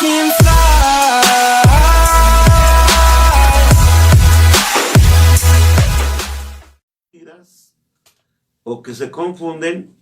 can fly. O que se confunden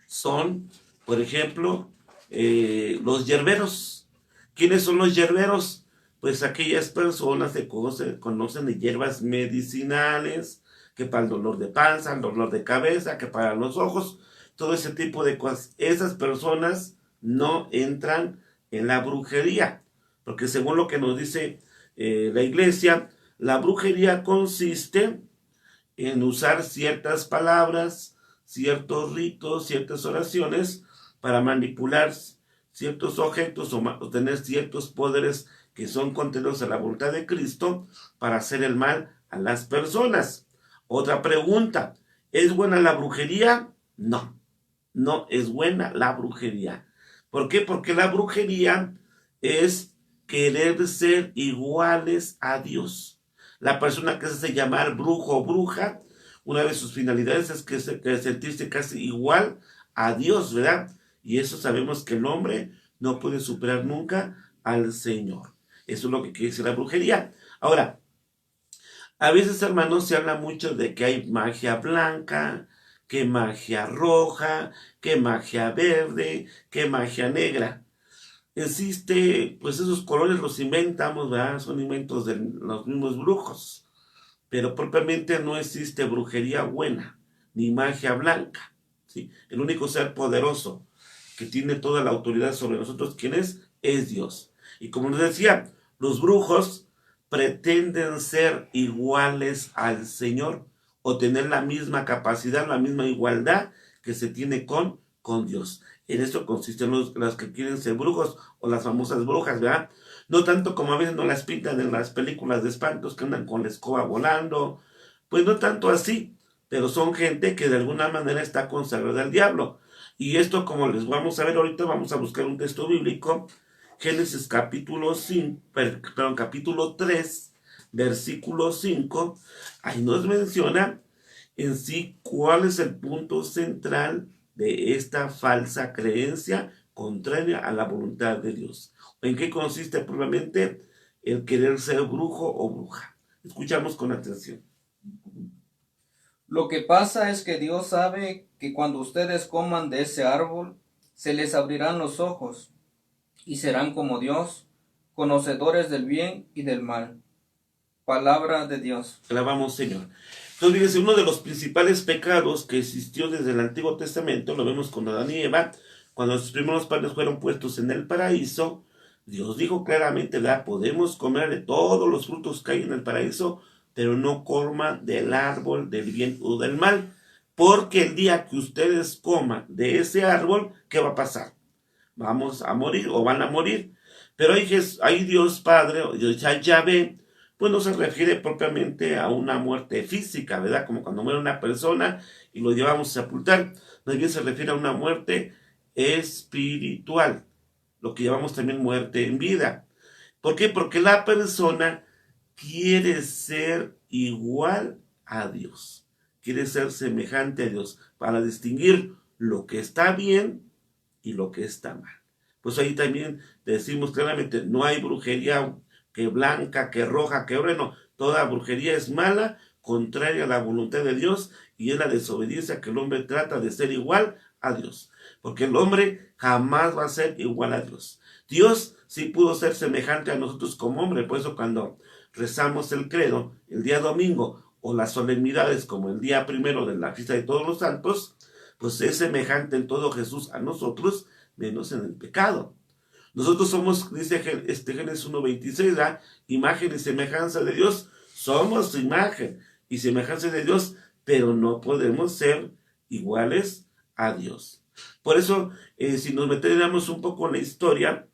son, por ejemplo, los yerberos. ¿Quiénes son los yerberos? Pues aquellas personas que conocen de hierbas medicinales, que para el dolor de panza, el dolor de cabeza, que para los ojos, todo ese tipo de cosas. Esas personas no entran en la brujería, porque según lo que nos dice la iglesia, la brujería consiste en usar ciertas palabras, ciertos ritos, ciertas oraciones para manipular ciertos objetos o tener ciertos poderes que son contrarios a la voluntad de Cristo para hacer el mal a las personas. Otra pregunta, ¿es buena la brujería? No, no es buena la brujería. ¿Por qué? Porque la brujería es querer ser iguales a Dios. La persona que se hace llamar brujo o bruja, una de sus finalidades es que sentirse casi igual a Dios, ¿verdad? Y eso sabemos que el hombre no puede superar nunca al Señor. Eso es lo que quiere decir la brujería. Ahora, a veces, hermanos, se habla mucho de que hay magia blanca, que magia roja, que magia verde, que magia negra. Existe, pues esos colores los inventamos, ¿verdad? Son inventos de los mismos brujos. Pero propiamente no existe brujería buena, ni magia blanca, ¿sí? El único ser poderoso que tiene toda la autoridad sobre nosotros, ¿quién es? Es Dios. Y como nos decía, los brujos pretenden ser iguales al Señor o tener la misma capacidad, la misma igualdad que se tiene con Dios. En esto consisten los que quieren ser brujos o las famosas brujas, ¿verdad? No tanto como a veces nos las pintan en las películas de espantos que andan con la escoba volando, pues no tanto así, pero son gente que de alguna manera está consagrada al diablo. Y esto, como les vamos a ver ahorita, vamos a buscar un texto bíblico, Génesis capítulo 5, perdón, capítulo 3, versículo 5, ahí nos menciona en sí cuál es el punto central de esta falsa creencia contraria a la voluntad de Dios. ¿En qué consiste probablemente el querer ser brujo o bruja? Escuchamos con atención. Lo que pasa es que Dios sabe que cuando ustedes coman de ese árbol, se les abrirán los ojos y serán como Dios, conocedores del bien y del mal. Palabra de Dios. Alabamos, Señor. Entonces, fíjense, uno de los principales pecados que existió desde el Antiguo Testamento, lo vemos con Adán y Eva, cuando sus primeros padres fueron puestos en el paraíso, Dios dijo claramente, ¿verdad? Podemos comer de todos los frutos que hay en el paraíso, pero no coman del árbol del bien o del mal, porque el día que ustedes coman de ese árbol, ¿qué va a pasar? Vamos a morir o van a morir. Pero ahí Dios Padre, Dios Yahvé, pues no se refiere propiamente a una muerte física, ¿verdad? Como cuando muere una persona y lo llevamos a sepultar. Más bien se refiere a una muerte espiritual, lo que llamamos también muerte en vida. ¿Por qué? Porque la persona quiere ser igual a Dios, quiere ser semejante a Dios para distinguir lo que está bien y lo que está mal. Pues ahí también decimos claramente, no hay brujería que blanca, que roja, que verde, no. Toda brujería es mala, contraria a la voluntad de Dios, y es la desobediencia que el hombre trata de ser igual a Dios. Porque el hombre jamás va a ser igual a Dios. Dios sí pudo ser semejante a nosotros como hombre, por eso cuando rezamos el credo el día domingo, o las solemnidades como el día primero de la fiesta de todos los santos, pues es semejante en todo Jesús a nosotros, menos en el pecado. Nosotros somos, dice Génesis 1:26, imagen y semejanza de Dios. Somos imagen y semejanza de Dios, pero no podemos ser iguales a Dios. Por eso, si nos metiéramos un poco en la historia,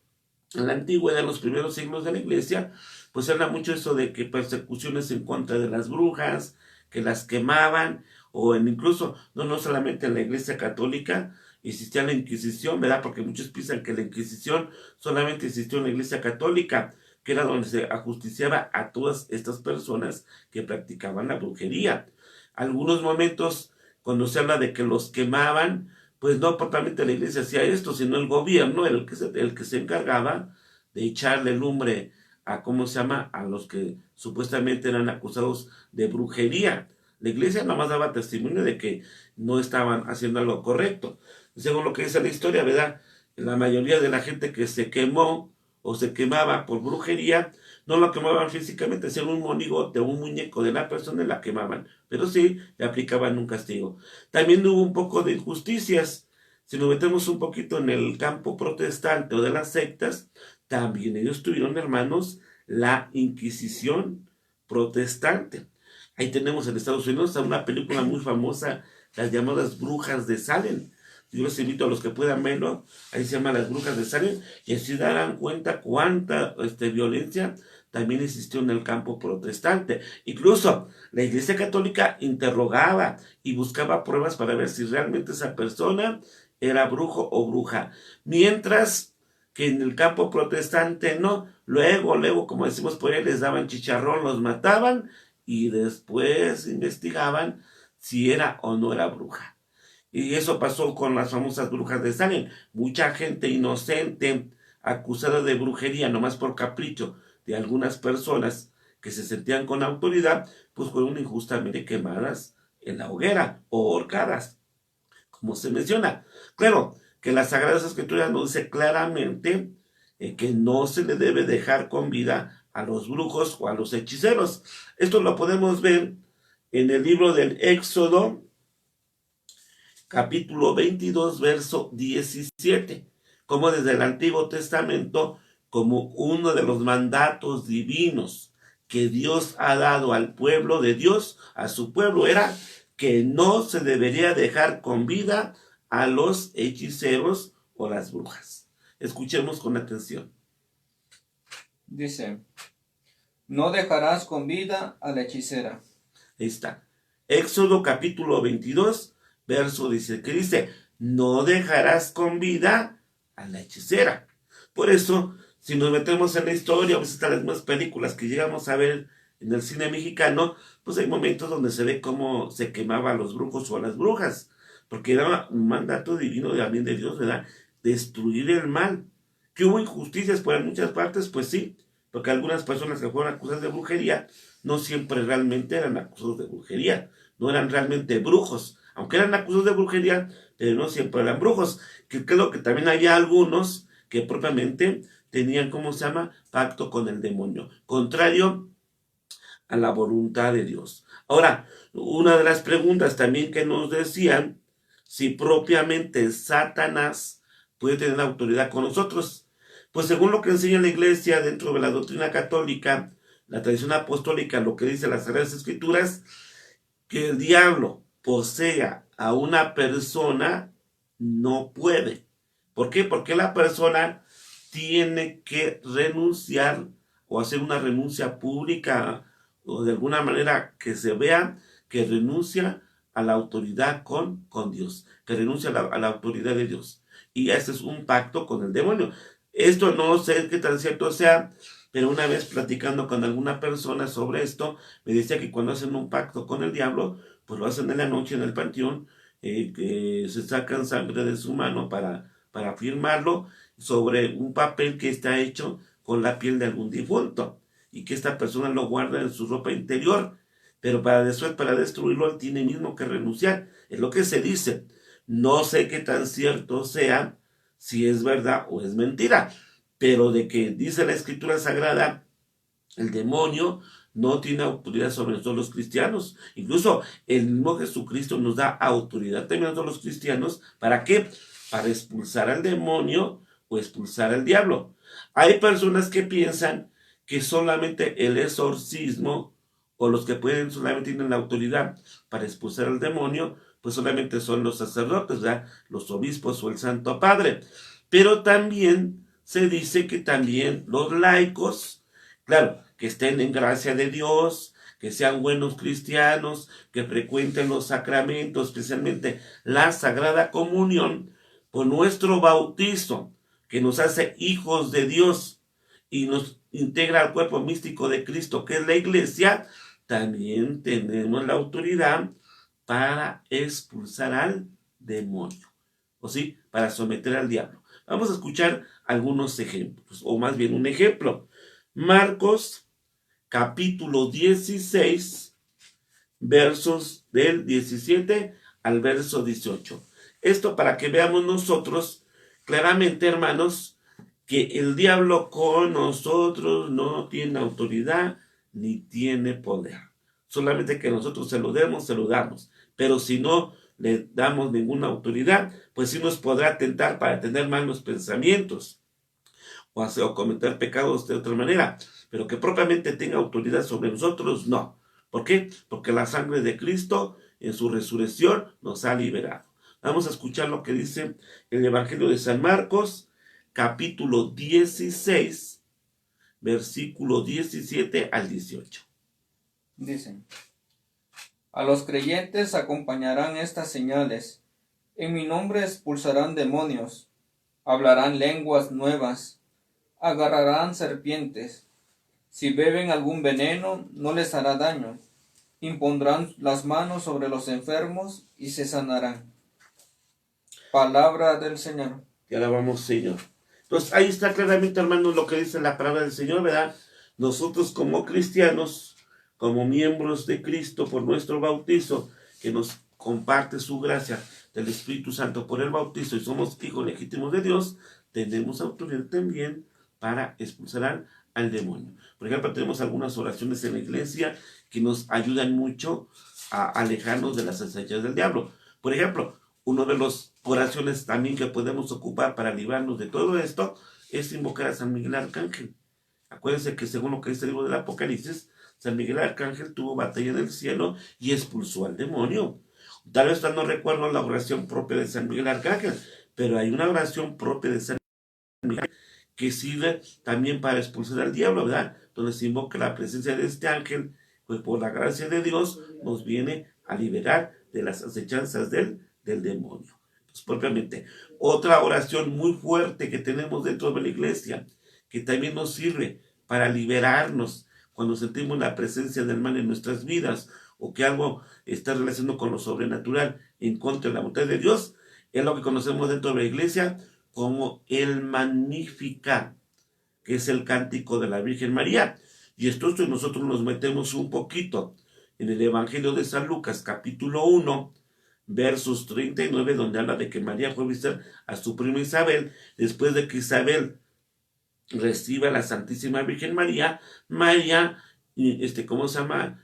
en la antigüedad, en los primeros siglos de la iglesia, pues habla mucho eso de que persecuciones en contra de las brujas, que las quemaban, o incluso, no solamente en la iglesia católica, existía la Inquisición, ¿verdad? Porque muchos piensan que la Inquisición solamente existió en la Iglesia Católica, que era donde se ajusticiaba a todas estas personas que practicaban la brujería. Algunos momentos, cuando se habla de que los quemaban, pues no propiamente la iglesia hacía esto, sino el gobierno era el que se encargaba de echarle lumbre a, ¿cómo se llama?, a los que supuestamente eran acusados de brujería. La iglesia nomás daba testimonio de que no estaban haciendo algo correcto. Según lo que dice la historia, ¿verdad? La mayoría de la gente que se quemó o se quemaba por brujería, no lo quemaban físicamente, hacían un monigote, un muñeco de la persona y la quemaban, pero sí le aplicaban un castigo. También hubo un poco de injusticias. Si nos metemos un poquito en el campo protestante o de las sectas, también ellos tuvieron, hermanos, la Inquisición protestante. Ahí tenemos en Estados Unidos una película muy famosa, las llamadas Brujas de Salem. Yo les invito a los que puedan verlo, ahí se llama Las Brujas de Salem, y así darán cuenta cuánta violencia también existió en el campo protestante. Incluso la Iglesia Católica interrogaba y buscaba pruebas para ver si realmente esa persona era brujo o bruja. Mientras que en el campo protestante no, luego, como decimos por ahí, les daban chicharrón, los mataban y después investigaban si era o no era bruja. Y eso pasó con las famosas brujas de Salem. Mucha gente inocente acusada de brujería, nomás por capricho de algunas personas que se sentían con autoridad, pues fueron injustamente quemadas en la hoguera o ahorcadas, como se menciona. Claro, que las Sagradas Escrituras nos dice claramente que no se le debe dejar con vida a los brujos o a los hechiceros. Esto lo podemos ver en el libro del Éxodo, capítulo 22, verso 17, como desde el Antiguo Testamento, como uno de los mandatos divinos que Dios ha dado al pueblo de Dios, a su pueblo, era que no se debería dejar con vida a los hechiceros o las brujas. Escuchemos con atención. Dice, no dejarás con vida a la hechicera. Ahí está. Éxodo capítulo 22, verso 10, que dice, no dejarás con vida a la hechicera. Por eso, si nos metemos en la historia, a veces las mismas películas que llegamos a ver en el cine mexicano, pues hay momentos donde se ve cómo se quemaba a los brujos o a las brujas, porque era un mandato divino también de Dios, ¿verdad? Destruir el mal. Que hubo injusticias por muchas partes, pues sí, porque algunas personas que fueron acusadas de brujería no siempre realmente eran acusados de brujería, no eran realmente brujos, aunque eran acusados de brujería, pero no siempre eran brujos, que creo que también había algunos que propiamente tenían, ¿cómo se llama?, pacto con el demonio, contrario a la voluntad de Dios. Ahora, una de las preguntas también que nos decían, si propiamente Satanás puede tener autoridad con nosotros. Pues según lo que enseña la iglesia dentro de la doctrina católica, la tradición apostólica, lo que dice las Sagradas Escrituras, que el diablo posea a una persona, no puede. ¿Por qué? Porque la persona tiene que renunciar o hacer una renuncia pública o de alguna manera que se vea que renuncia a la autoridad con Dios, que renuncia a la autoridad de Dios. Y ese es un pacto con el demonio. Esto no sé qué tan cierto sea, pero una vez platicando con alguna persona sobre esto, me decía que cuando hacen un pacto con el diablo, pues lo hacen en la noche en el panteón, que se sacan sangre de su mano para firmarlo sobre un papel que está hecho con la piel de algún difunto y que esta persona lo guarda en su ropa interior, pero para después, para destruirlo, él tiene mismo que renunciar. Es lo que se dice. No sé qué tan cierto sea, si es verdad o es mentira, pero de que dice la Escritura Sagrada, el demonio no tiene autoridad sobre nosotros los cristianos. Incluso el mismo Jesucristo nos da autoridad también a nosotros los cristianos. ¿Para qué? Para expulsar al demonio o expulsar al diablo. Hay personas que piensan que solamente el exorcismo o los que pueden solamente tienen la autoridad para expulsar al demonio, pues solamente son los sacerdotes, ¿verdad?, los obispos o el Santo Padre. Pero también se dice que también los laicos, claro, que estén en gracia de Dios, que sean buenos cristianos, que frecuenten los sacramentos, especialmente la Sagrada Comunión, por nuestro bautizo, que nos hace hijos de Dios y nos integra al cuerpo místico de Cristo, que es la iglesia, también tenemos la autoridad para expulsar al demonio. ¿o sí? Para someter al diablo. Vamos a escuchar algunos ejemplos, o más bien un ejemplo. Marcos, capítulo 16, versos del 17 al verso 18. Esto para que veamos nosotros claramente, hermanos, que el diablo con nosotros no tiene autoridad ni tiene poder. Solamente que nosotros se lo damos. Pero si no le damos ninguna autoridad, pues sí nos podrá tentar para tener malos pensamientos o cometer pecados de otra manera. Pero que propiamente tenga autoridad sobre nosotros, no. ¿Por qué? Porque la sangre de Cristo en su resurrección nos ha liberado. Vamos a escuchar lo que dice el Evangelio de San Marcos, capítulo 16, versículo 17 al 18. Dicen: a los creyentes acompañarán estas señales. En mi nombre expulsarán demonios, hablarán lenguas nuevas, agarrarán serpientes. Si beben algún veneno, no les hará daño. Impondrán las manos sobre los enfermos y se sanarán. Palabra del Señor. Te alabamos, Señor. Entonces, ahí está claramente, hermanos, lo que dice la palabra del Señor, ¿verdad? Nosotros como cristianos, como miembros de Cristo por nuestro bautizo, que nos comparte su gracia del Espíritu Santo por el bautizo y somos hijos legítimos de Dios, tenemos autoridad también para expulsar al demonio. Por ejemplo, tenemos algunas oraciones en la iglesia que nos ayudan mucho a alejarnos de las acechanzas del diablo. Por ejemplo, una de las oraciones también que podemos ocupar para librarnos de todo esto es invocar a San Miguel Arcángel. Acuérdense que según lo que dice el libro del Apocalipsis, San Miguel Arcángel tuvo batalla en el cielo y expulsó al demonio. Tal vez no recuerdo la oración propia de San Miguel Arcángel, pero hay una oración propia de San Miguel que sirve también para expulsar al diablo, ¿verdad? Donde se invoca la presencia de este ángel, pues por la gracia de Dios nos viene a liberar de las acechanzas del demonio. Pues propiamente, otra oración muy fuerte que tenemos dentro de la iglesia, que también nos sirve para liberarnos cuando sentimos la presencia del mal en nuestras vidas, o que algo está relacionado con lo sobrenatural en contra de la voluntad de Dios, es lo que conocemos dentro de la iglesia como el Magnificat, que es el cántico de la Virgen María. Y esto nosotros nos metemos un poquito en el Evangelio de San Lucas, capítulo 1, versos 39, donde habla de que María fue a visitar a su prima Isabel. Después de que Isabel recibe a la Santísima Virgen María, María, ¿cómo se llama?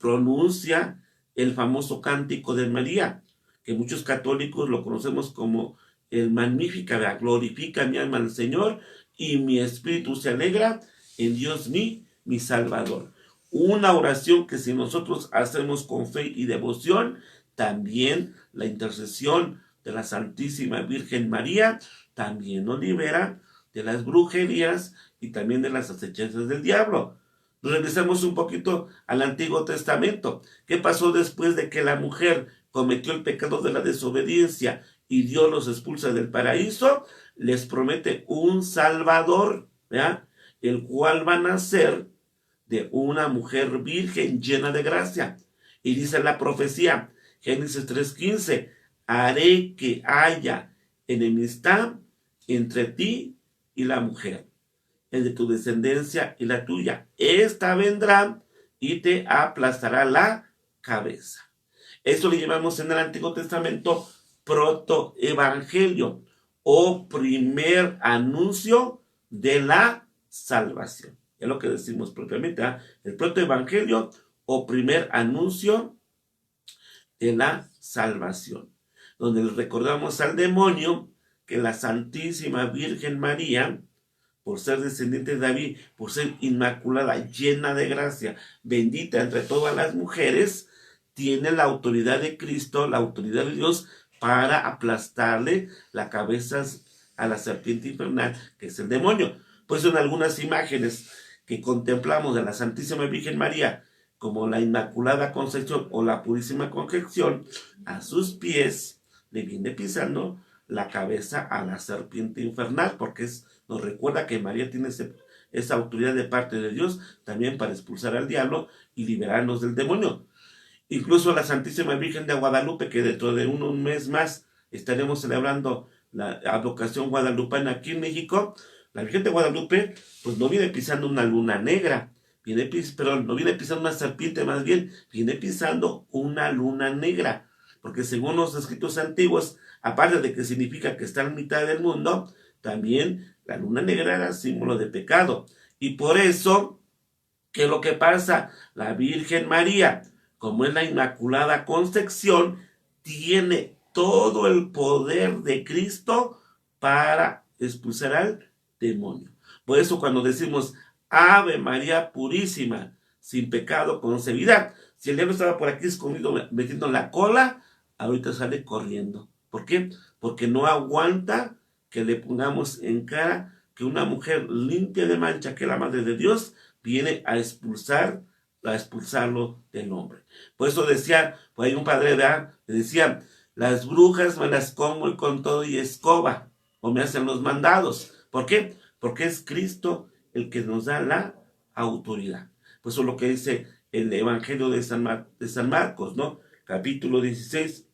Pronuncia el famoso cántico de María, que muchos católicos lo conocemos como el Magnificat, glorifica mi alma al Señor y mi espíritu se alegra en Dios mi Salvador. Una oración que si nosotros hacemos con fe y devoción, también la intercesión de la Santísima Virgen María también nos libera de las brujerías y también de las acechanzas del diablo. Regresamos un poquito al Antiguo Testamento. ¿Qué pasó después de que la mujer cometió el pecado de la desobediencia y Dios los expulsa del paraíso? Les promete un Salvador, ¿verdad? El cual va a nacer de una mujer virgen llena de gracia. Y dice la profecía, Génesis 3:15, haré que haya enemistad entre ti y la mujer, entre tu descendencia y la tuya. Esta vendrá y te aplastará la cabeza. Esto le llamamos en el Antiguo Testamento protoevangelio o primer anuncio de la salvación. Es lo que decimos propiamente, ¿eh? El protoevangelio o primer anuncio de la salvación, donde le recordamos al demonio que la Santísima Virgen María, por ser descendiente de David, por ser inmaculada, llena de gracia, bendita entre todas las mujeres, tiene la autoridad de Cristo, la autoridad de Dios, para aplastarle la cabeza a la serpiente infernal, que es el demonio. Pues en algunas imágenes que contemplamos de la Santísima Virgen María, como la Inmaculada Concepción o la Purísima Concepción, a sus pies le viene pisando la cabeza a la serpiente infernal, porque nos recuerda que María tiene esa autoridad de parte de Dios también para expulsar al diablo y liberarnos del demonio. Incluso la Santísima Virgen de Guadalupe, que dentro de un mes más estaremos celebrando la advocación guadalupana aquí en México. La Virgen de Guadalupe, pues no viene pisando una luna negra, no viene pisando una serpiente, más bien viene pisando una luna negra, porque según los escritos antiguos, aparte de que significa que está en mitad del mundo, también la luna negra era símbolo de pecado. Y por eso, ¿qué es lo que pasa? La Virgen María, como es la Inmaculada Concepción, tiene todo el poder de Cristo para expulsar al demonio. Por eso cuando decimos Ave María Purísima, sin pecado concebida, si el diablo estaba por aquí escondido metiendo la cola, ahorita sale corriendo. ¿Por qué? Porque no aguanta que le pongamos en cara que una mujer limpia de mancha, que es la Madre de Dios, viene a expulsarlo del hombre. Por eso decía, pues hay un padre de le decía, las brujas me las como y con todo y escoba, o me hacen los mandados. ¿Por qué? Porque es Cristo el que nos da la autoridad. Pues eso es lo que dice el Evangelio de San Marcos, ¿no? Capítulo 16,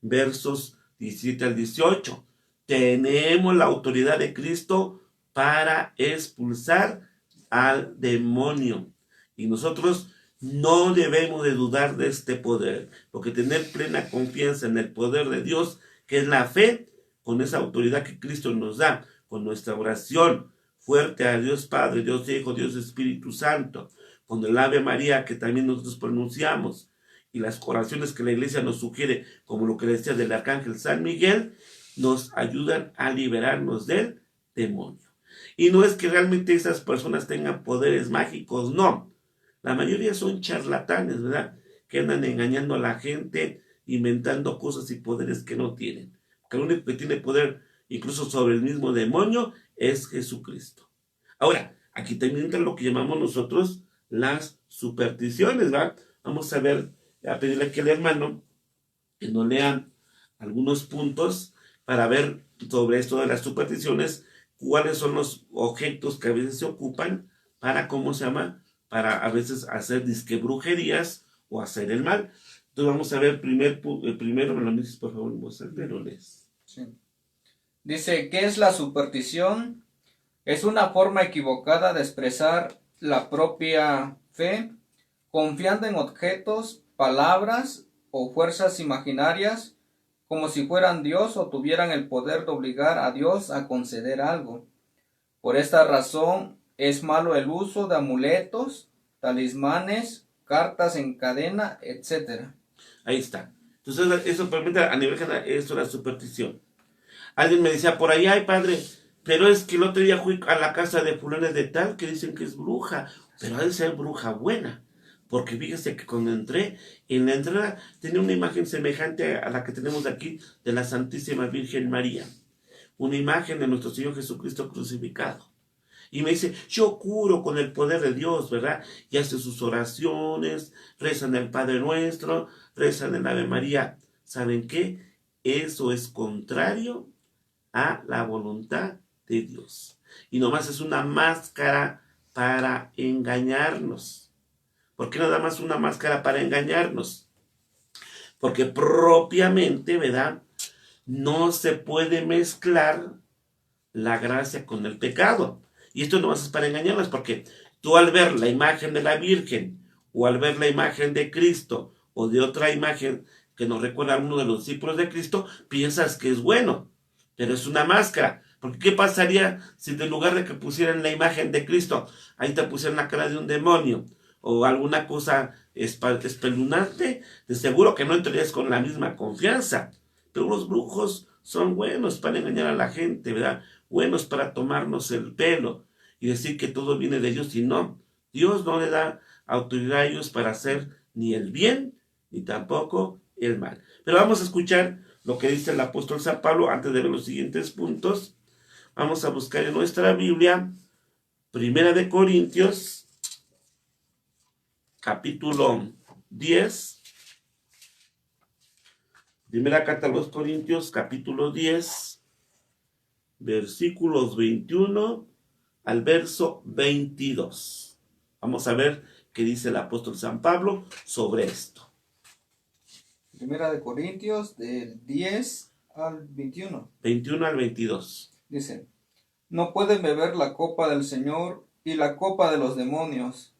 versos 17 al 18. Tenemos la autoridad de Cristo para expulsar al demonio. Y nosotros no debemos de dudar de este poder, porque tener plena confianza en el poder de Dios, que es la fe, con esa autoridad que Cristo nos da, con nuestra oración fuerte a Dios Padre, Dios Hijo, Dios Espíritu Santo, con el Ave María que también nosotros pronunciamos, y las oraciones que la iglesia nos sugiere, como lo que decía del arcángel San Miguel, nos ayudan a liberarnos del demonio. Y no es que realmente esas personas tengan poderes mágicos, no. La mayoría son charlatanes, ¿verdad? Que andan engañando a la gente, inventando cosas y poderes que no tienen. Que el único que tiene poder, incluso sobre el mismo demonio, es Jesucristo. Ahora, aquí también entra lo que llamamos nosotros las supersticiones, ¿verdad? Vamos a ver, a pedirle aquí al hermano que nos lean algunos puntos para ver sobre esto de las supersticiones, cuáles son los objetos que a veces se ocupan para, ¿cómo se llama? Para a veces hacer disque brujerías o hacer el mal. Entonces vamos a ver primero, me lo dices por favor, pero lees. Sí. Dice, ¿qué es la superstición? Es una forma equivocada de expresar la propia fe, confiando en objetos, palabras o fuerzas imaginarias, como si fueran Dios o tuvieran el poder de obligar a Dios a conceder algo. Por esta razón es malo el uso de amuletos, talismanes, cartas en cadena, etc. Ahí está. Entonces eso permite a nivel general, esto es la superstición. Alguien me decía por ahí, ay padre, pero es que el otro día fui a la casa de fulana de tal que dicen que es bruja, pero ha de ser bruja buena. Porque fíjese que cuando entré, en la entrada tenía una imagen semejante a la que tenemos aquí de la Santísima Virgen María. Una imagen de nuestro Señor Jesucristo crucificado. Y me dice, yo curo con el poder de Dios, ¿verdad? Y hace sus oraciones, rezan el Padre Nuestro, rezan el Ave María. ¿Saben qué? Eso es contrario a la voluntad de Dios. Y nomás es una máscara para engañarnos. ¿Por qué nada más una máscara para engañarnos? Porque propiamente, ¿verdad? No se puede mezclar la gracia con el pecado. Y esto nomás es para engañarnos, porque tú al ver la imagen de la Virgen, o al ver la imagen de Cristo, o de otra imagen que nos recuerda a uno de los discípulos de Cristo, piensas que es bueno, pero es una máscara. Porque ¿qué pasaría si en lugar de que pusieran la imagen de Cristo, ahí te pusieran la cara de un demonio, o alguna cosa espeluznante? De seguro que no entrarías con la misma confianza. Pero los brujos son buenos para engañar a la gente, ¿verdad? Buenos para tomarnos el pelo y decir que todo viene de Dios, y no. Dios no le da autoridad a ellos para hacer ni el bien, ni tampoco el mal. Pero vamos a escuchar lo que dice el apóstol San Pablo antes de ver los siguientes puntos. Vamos a buscar en nuestra Biblia, Primera de Corintios, capítulo 10. Primera carta a los Corintios, capítulo 10, versículos 21 al verso 22. Vamos a ver qué dice el apóstol San Pablo sobre esto. Primera de Corintios, del 10 al 21. 21 al 22. Dice, no pueden beber la copa del Señor y la copa de los demonios.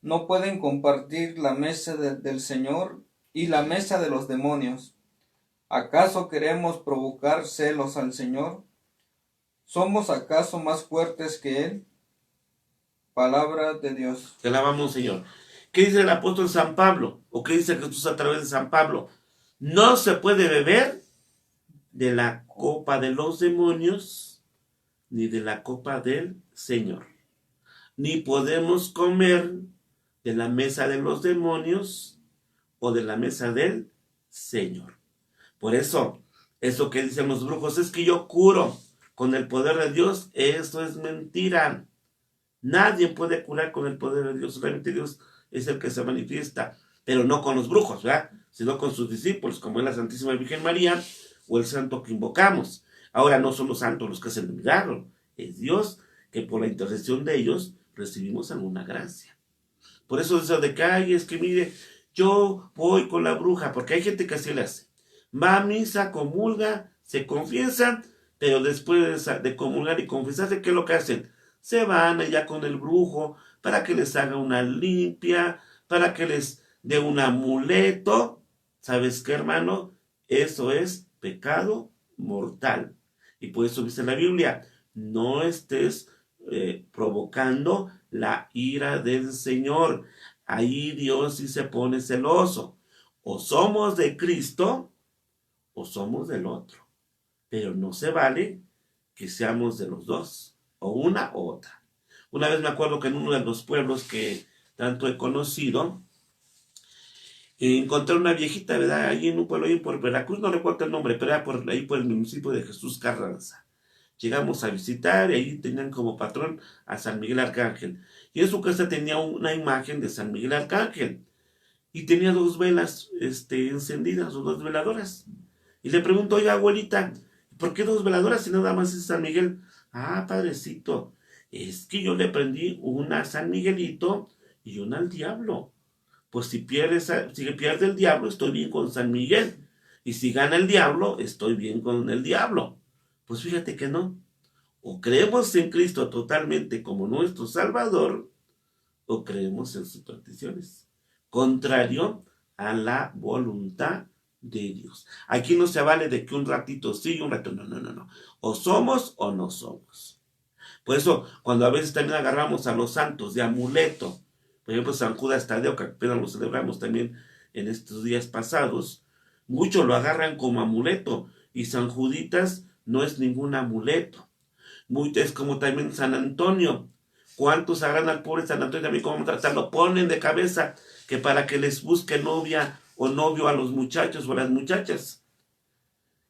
No pueden compartir la mesa del Señor y la mesa de los demonios. ¿Acaso queremos provocar celos al Señor? ¿Somos acaso más fuertes que Él? Palabra de Dios. Te alabamos, Señor. ¿Qué dice el apóstol San Pablo? ¿O qué dice Jesús a través de San Pablo? No se puede beber de la copa de los demonios ni de la copa del Señor. Ni podemos comer de la mesa de los demonios o de la mesa del Señor. Por eso que dicen los brujos es que yo curo con el poder de Dios, eso es mentira. Nadie puede curar con el poder de Dios, solamente Dios es el que se manifiesta, pero no con los brujos, ¿verdad? Sino con sus discípulos, como es la Santísima Virgen María o el santo que invocamos. Ahora no son los santos los que hacen el milagro, es Dios que por la intercesión de ellos recibimos alguna gracia. Por eso eso de que, ay, es que mire, yo voy con la bruja, porque hay gente que así le hace. Va a misa, comulga, se confiesan, pero después de comulgar y confesarse, ¿qué es lo que hacen? Se van allá con el brujo para que les haga una limpia, para que les dé un amuleto. ¿Sabes qué, hermano? Eso es pecado mortal. Y por eso dice la Biblia, no estés provocando la ira del Señor. Ahí Dios sí se pone celoso. O somos de Cristo o somos del otro. Pero no se vale que seamos de los dos, o una o otra. Una vez me acuerdo que en uno de los pueblos que tanto he conocido, encontré una viejita, ¿verdad? Allí en un pueblo, ahí por Veracruz, no recuerdo el nombre, pero era ahí por el municipio de Jesús Carranza. Llegamos a visitar y ahí tenían como patrón a San Miguel Arcángel. Y en su casa tenía una imagen de San Miguel Arcángel. Y tenía 2 velas encendidas, o 2 veladoras. Y le pregunto, oiga, abuelita, ¿por qué 2 veladoras si nada más es San Miguel? Ah, padrecito, es que yo le prendí una a San Miguelito y una al diablo. Pues si pierde el diablo, estoy bien con San Miguel. Y si gana el diablo, estoy bien con el diablo. Pues fíjate que no. O creemos en Cristo totalmente como nuestro Salvador, o creemos en supersticiones. Contrario a la voluntad de Dios. Aquí no se vale de que un ratito sí y un ratito no. O somos o no somos. Por eso, cuando a veces también agarramos a los santos de amuleto, por ejemplo, San Judas Tadeo, que apenas lo celebramos también en estos días pasados, muchos lo agarran como amuleto, y San Juditas no es ningún amuleto. Es como también San Antonio. ¿Cuántos agarran al pobre San Antonio también como hasta lo ponen de cabeza que para que les busque novia o novio a los muchachos o a las muchachas?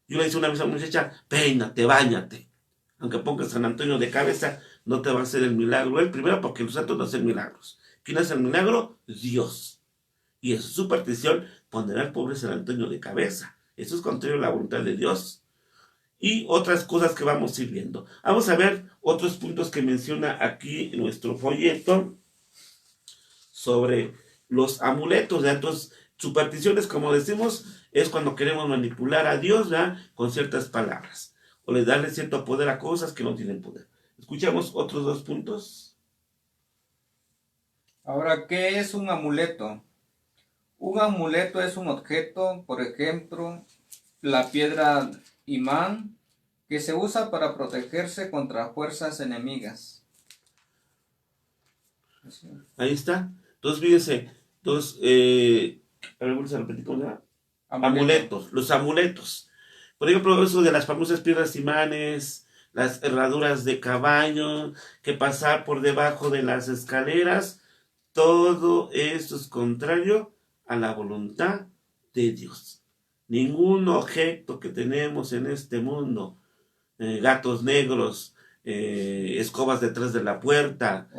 Yo le dije una vez a una muchacha, peínate, báñate. Aunque pongas San Antonio de cabeza, no te va a hacer el milagro. Él primero, porque los santos no hacen milagros. ¿Quién hace el milagro? Dios. Y es su superstición poner al pobre San Antonio de cabeza. Eso es contrario a la voluntad de Dios. Y otras cosas que vamos a ir viendo. Vamos a ver otros puntos que menciona aquí en nuestro folleto sobre los amuletos. Entonces, supersticiones, como decimos, es cuando queremos manipular a Dios, ¿verdad?, con ciertas palabras, o le darle cierto poder a cosas que no tienen poder. Escuchamos otros 2 puntos. Ahora, ¿qué es un amuleto? Un amuleto es un objeto, por ejemplo, la piedra imán, que se usa para protegerse contra fuerzas enemigas. Ahí está. Entonces, fíjense, a ver, vamos a repetir cómo se llama. Amuletos, los amuletos. Por ejemplo, eso de las famosas piedras imanes, las herraduras de caballo, que pasar por debajo de las escaleras, todo eso es contrario a la voluntad de Dios. Ningún objeto que tenemos en este mundo, gatos negros, escobas detrás de la puerta,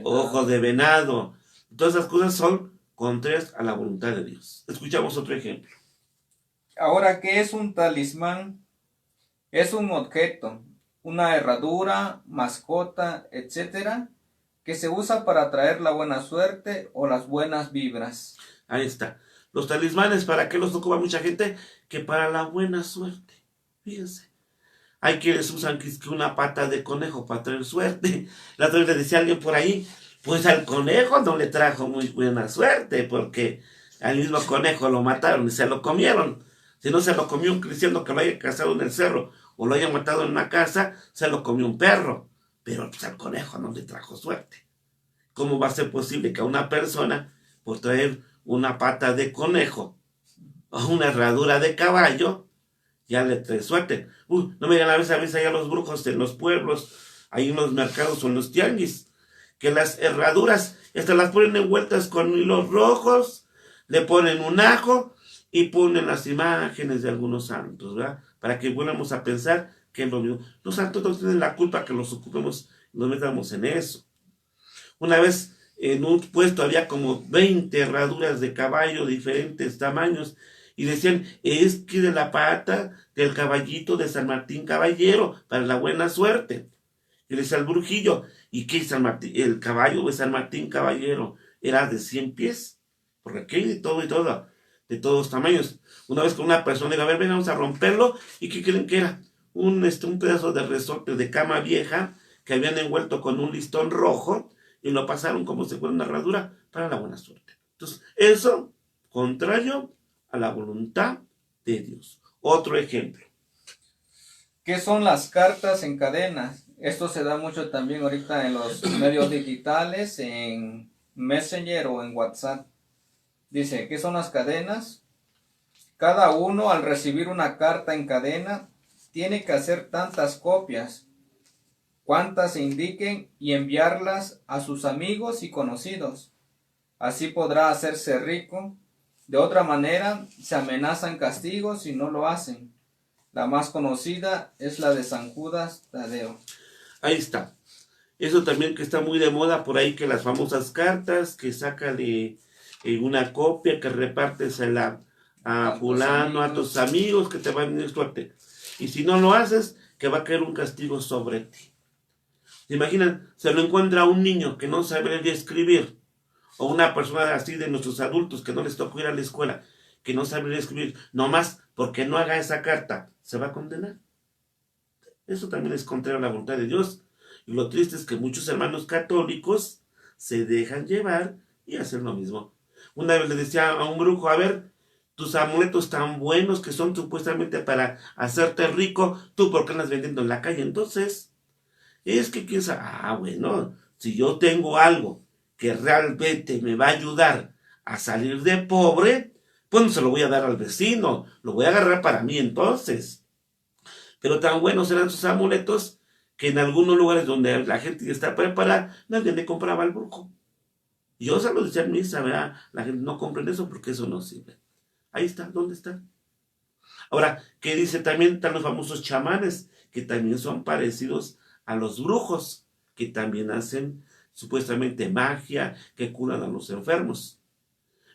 ojo de venado, todas esas cosas son contrarias a la voluntad de Dios. Escuchamos otro ejemplo. Ahora, ¿qué es un talismán? Es un objeto, una herradura, mascota, etcétera, que se usa para traer la buena suerte o las buenas vibras. Ahí está. Los talismanes, ¿para qué los ocupa mucha gente? Que para la buena suerte. Fíjense. Hay quienes usan que una pata de conejo para traer suerte. La otra vez le decía a alguien por ahí, pues al conejo no le trajo muy buena suerte, porque al mismo conejo lo mataron y se lo comieron. Si no se lo comió un cristiano que lo haya cazado en el cerro o lo haya matado en una casa, se lo comió un perro. Pero pues al conejo no le trajo suerte. ¿Cómo va a ser posible que a una persona, por traer una pata de conejo o una herradura de caballo, ya le trae suerte? No me digan a veces allá los brujos en los pueblos, ahí en los mercados o en los tianguis, que las herraduras estas las ponen envueltas con hilos rojos, le ponen un ajo y ponen las imágenes de algunos santos, ¿verdad? Para que volvamos a pensar que es lo mismo. Los santos no tienen la culpa que los ocupemos y nos metamos en eso. Una vez en un puesto había como 20 herraduras de caballo de diferentes tamaños y decían, es que de la pata del caballito de San Martín Caballero para la buena suerte. Y le decía al brujillo, ¿y qué San Martín? El caballo de San Martín Caballero era de 100 pies, porque aquí hay de todo y todo, de todos tamaños. Una vez con una persona dijo, a ver, ven, vamos a romperlo, ¿y qué creen que era? Un pedazo de resorte de cama vieja que habían envuelto con un listón rojo y lo pasaron como si fuera una herradura para la buena suerte. Entonces, eso, contrario a la voluntad de Dios. Otro ejemplo. ¿Qué son las cartas en cadenas? Esto se da mucho también ahorita en los medios digitales, en Messenger o en WhatsApp. Dice, ¿qué son las cadenas? Cada uno al recibir una carta en cadena tiene que hacer tantas copias, cuantas se indiquen, y enviarlas a sus amigos y conocidos. Así podrá hacerse rico. De otra manera, se amenazan castigos si no lo hacen. La más conocida es la de San Judas Tadeo. Ahí está. Eso también que está muy de moda por ahí, que las famosas cartas, que sácale una copia, que repartes a fulano, a tus amigos, que te van a venir suerte. Y si no lo haces, que va a caer un castigo sobre ti. ¿Se imaginan? Se lo encuentra un niño que no sabe leer y escribir, o una persona así de nuestros adultos que no les tocó ir a la escuela, que no sabe leer y escribir, nomás porque no haga esa carta, se va a condenar. Eso también es contrario a la voluntad de Dios. Y lo triste es que muchos hermanos católicos se dejan llevar y hacen lo mismo. Una vez le decía a un brujo, a ver, tus amuletos tan buenos que son supuestamente para hacerte rico, ¿tú por qué andas vendiendo en la calle? Entonces, es que piensa, bueno, si yo tengo algo que realmente me va a ayudar a salir de pobre, pues no se lo voy a dar al vecino, lo voy a agarrar para mí entonces. Pero tan buenos eran sus amuletos que en algunos lugares donde la gente está preparada, nadie le compraba al brujo. Yo se lo decía en misa, ¿verdad? La gente no compren eso porque eso no sirve. Ahí está, ¿dónde está? Ahora, ¿qué dice? También están los famosos chamanes, que también son parecidos a los brujos, que también hacen supuestamente magia, que curan a los enfermos.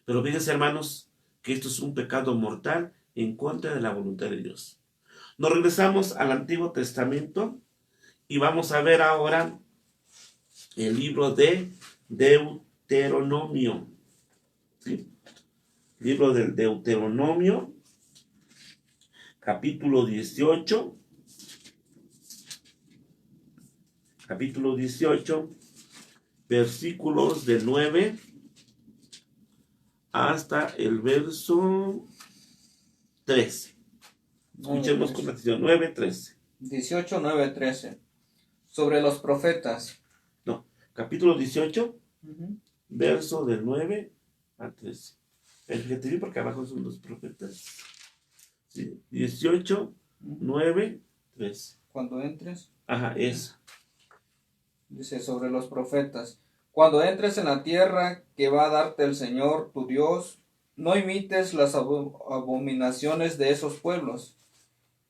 Pero fíjense, hermanos, que esto es un pecado mortal en contra de la voluntad de Dios. Nos regresamos al Antiguo Testamento y vamos a ver ahora el libro de Deuteronomio. ¿Sí? Libro del Deuteronomio, capítulo 18. Capítulo 18, versículos del 9 hasta el verso 13. Escuchemos con atención, 9, 13. 18, 9, 13. Sobre los profetas. No, capítulo 18, verso del 9 a 13. Fíjate bien porque abajo son los profetas. Sí, 18, 9, 13. Cuando entres. Ajá, esa. Dice sobre los profetas. Cuando entres en la tierra que va a darte el Señor tu Dios, no imites las abominaciones de esos pueblos.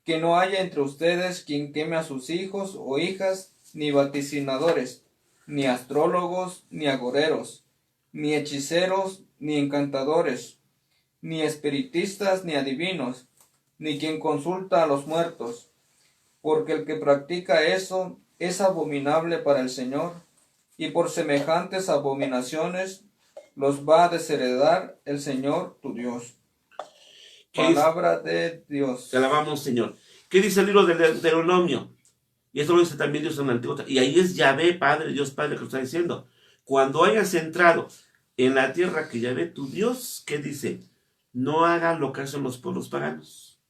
Que no haya entre ustedes quien queme a sus hijos o hijas, ni vaticinadores, ni astrólogos, ni agoreros, ni hechiceros, ni encantadores, ni espiritistas, ni adivinos, ni quien consulta a los muertos, porque el que practica eso es abominable para el Señor, y por semejantes abominaciones los va a desheredar el Señor tu Dios. Palabra de Dios. Te alabamos, Señor. ¿Qué dice el libro del Deuteronomio? Y eso lo dice también Dios en el Antiguo Testamento. Y ahí es Yahvé, Padre, Dios Padre, que lo está diciendo. Cuando hayas entrado en la tierra que Yahvé tu Dios, ¿qué dice? No hagas lo que hacen los pueblos paganos.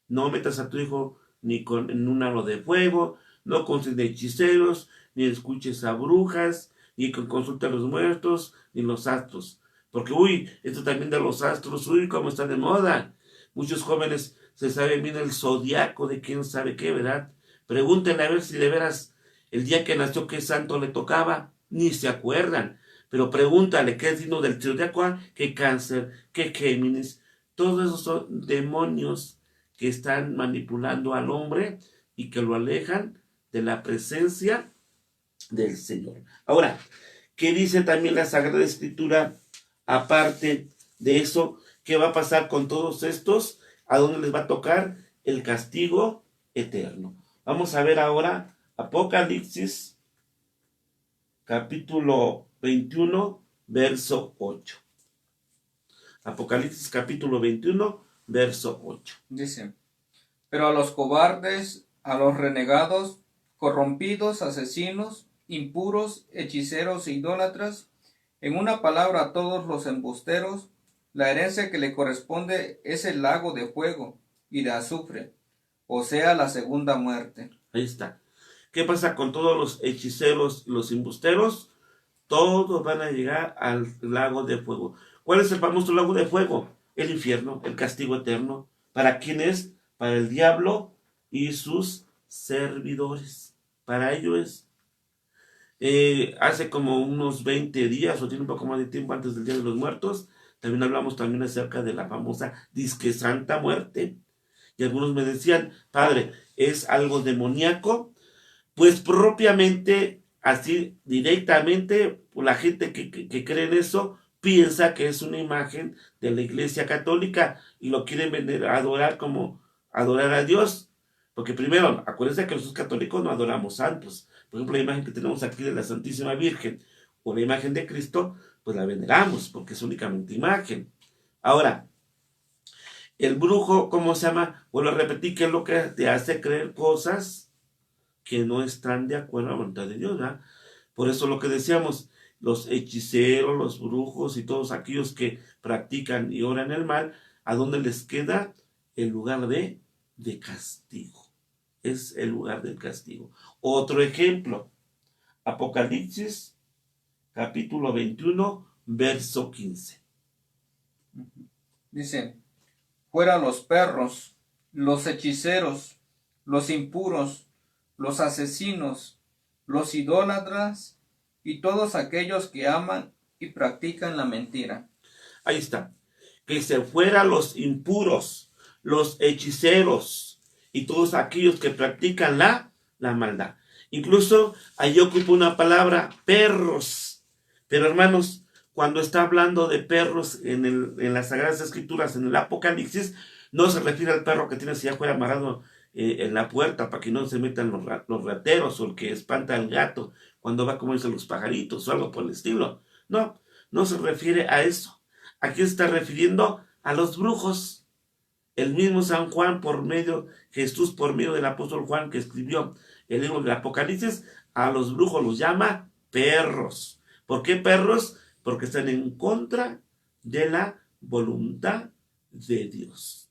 No metas a tu hijo ni en un aro de fuego, no consultes de hechiceros, ni escuches a brujas, ni consulta a los muertos, ni los astros. Porque, esto también de los astros, cómo está de moda. Muchos jóvenes se saben bien el zodiaco de quién sabe qué, ¿verdad? Pregúntenle a ver si de veras el día que nació qué santo le tocaba. Ni se acuerdan. Pero pregúntale qué es signo del zodiaco, qué Cáncer, qué Géminis. Todos esos son demonios que están manipulando al hombre y que lo alejan de la presencia del Señor. Ahora, ¿qué dice también la Sagrada Escritura? Aparte de eso, ¿qué va a pasar con todos estos? ¿A dónde les va a tocar? El castigo eterno. Vamos a ver ahora Apocalipsis, capítulo 21, verso 8. Apocalipsis, capítulo 21, verso 8. Dice, pero a los cobardes, a los renegados, corrompidos, asesinos, impuros, hechiceros e idólatras, en una palabra a todos los embusteros, la herencia que le corresponde es el lago de fuego y de azufre, o sea, la segunda muerte. Ahí está. ¿Qué pasa con todos los hechiceros y los embusteros? Todos van a llegar al lago de fuego. ¿Cuál es el famoso lago de fuego? El infierno, el castigo eterno. ¿Para quién es? Para el diablo y sus servidores. Para ello es. Hace como unos 20 días, o tiene un poco más de tiempo antes del Día de los Muertos, también hablamos también acerca de la famosa disque Santa Muerte. Y algunos me decían, padre, ¿es algo demoníaco? Pues propiamente, así directamente, la gente que cree en eso piensa que es una imagen de la Iglesia Católica y lo quieren vender, adorar como adorar a Dios. Porque primero, acuérdense que nosotros católicos no adoramos santos. Por ejemplo, la imagen que tenemos aquí de la Santísima Virgen o la imagen de Cristo, pues la veneramos porque es únicamente imagen. Ahora, el brujo, ¿cómo se llama? Vuelvo a repetir, que es lo que te hace creer cosas que no están de acuerdo a la voluntad de Dios, ¿verdad? Por eso lo que decíamos, los hechiceros, los brujos y todos aquellos que practican y oran el mal, ¿a dónde les queda? El lugar de castigo. Es el lugar del castigo. Otro ejemplo, Apocalipsis, capítulo 21, verso 15. Dice, fuera los perros, los hechiceros, los impuros, los asesinos, los idólatras y todos aquellos que aman y practican la mentira. Ahí está. Que se fueran los impuros, los hechiceros y todos aquellos que practican la maldad. Incluso ahí ocupa una palabra, perros. Pero hermanos, cuando está hablando de perros en las Sagradas Escrituras, en el Apocalipsis, no se refiere al perro que tiene allá afuera amarrado en la puerta para que no se metan los rateros o el que espanta al gato cuando va a comerse los pajaritos o algo por el estilo. No, no se refiere a eso. Aquí se está refiriendo a los brujos. El mismo San Juan Jesús por medio del apóstol Juan que escribió el libro del Apocalipsis, a los brujos los llama perros. ¿Por qué perros? Porque están en contra de la voluntad de Dios.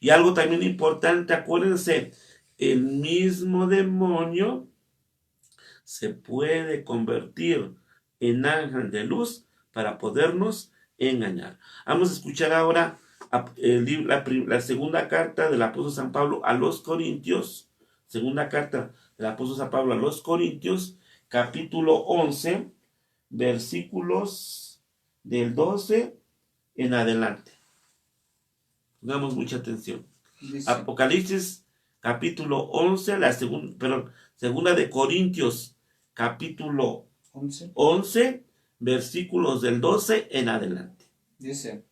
Y algo también importante, acuérdense, el mismo demonio se puede convertir en ángel de luz para podernos engañar. Vamos a escuchar ahora la segunda carta del apóstol San Pablo a los Corintios, segunda carta del apóstol San Pablo a los Corintios, capítulo 11, versículos del 12 en adelante. Pongamos mucha atención. Dice, Apocalipsis, capítulo 11, segunda de Corintios, capítulo 11, versículos del 12 en adelante. Dice,